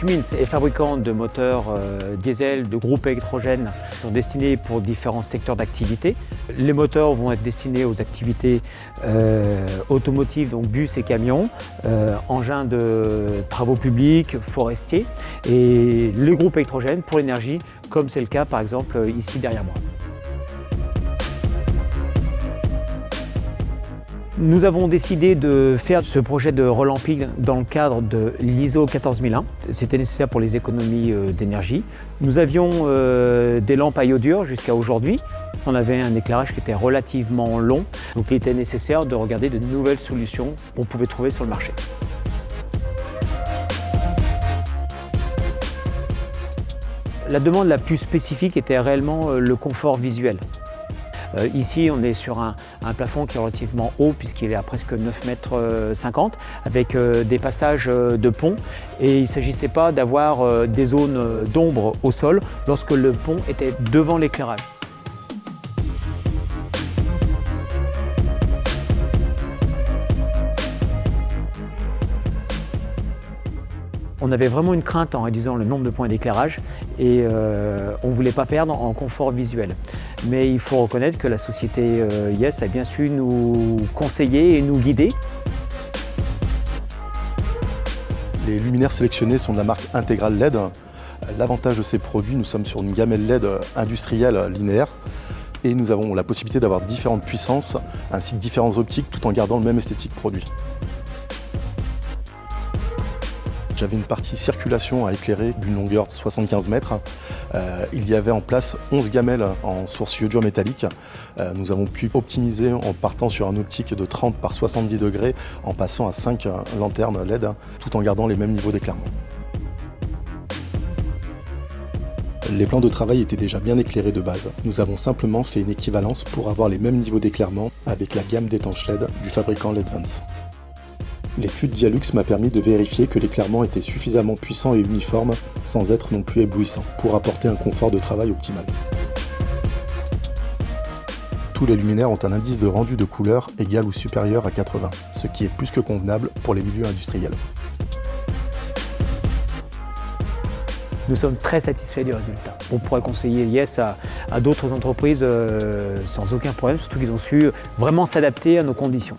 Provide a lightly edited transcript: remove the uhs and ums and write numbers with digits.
Cummins est fabricant de moteurs diesel de groupe électrogène qui sont destinés pour différents secteurs d'activité. Les moteurs vont être destinés aux activités automotives, donc bus et camions, engins de travaux publics, forestiers, et le groupe électrogène pour l'énergie, comme c'est le cas par exemple ici derrière moi. Nous avons décidé de faire ce projet de relamping dans le cadre de l'ISO 14001. C'était nécessaire pour les économies d'énergie. Nous avions des lampes à iodure jusqu'à aujourd'hui. On avait un éclairage qui était relativement long, donc il était nécessaire de regarder de nouvelles solutions qu'on pouvait trouver sur le marché. La demande la plus spécifique était réellement le confort visuel. Ici, on est sur un plafond qui est relativement haut puisqu'il est à presque 9,50 m avec des passages de pont, et il ne s'agissait pas d'avoir des zones d'ombre au sol lorsque le pont était devant l'éclairage. On avait vraiment une crainte en réduisant le nombre de points d'éclairage et on ne voulait pas perdre en confort visuel. Mais il faut reconnaître que la société Yes a bien su nous conseiller et nous guider. Les luminaires sélectionnés sont de la marque Integral LED. L'avantage de ces produits, nous sommes sur une gamelle LED industrielle linéaire et nous avons la possibilité d'avoir différentes puissances ainsi que différentes optiques tout en gardant le même esthétique produit. J'avais une partie circulation à éclairer d'une longueur de 75 mètres. Il y avait en place 11 gamelles en source iodure métallique. Nous avons pu optimiser en partant sur un optique de 30 par 70 degrés en passant à 5 lanternes LED tout en gardant les mêmes niveaux d'éclairement. Les plans de travail étaient déjà bien éclairés de base. Nous avons simplement fait une équivalence pour avoir les mêmes niveaux d'éclairement avec la gamme d'étanches LED du fabricant LED-Vance. L'étude Dialux m'a permis de vérifier que l'éclairement était suffisamment puissant et uniforme sans être non plus éblouissant pour apporter un confort de travail optimal. Tous les luminaires ont un indice de rendu de couleur égal ou supérieur à 80, ce qui est plus que convenable pour les milieux industriels. Nous sommes très satisfaits du résultat. On pourrait conseiller Yes à d'autres entreprises sans aucun problème, surtout qu'ils ont su vraiment s'adapter à nos conditions.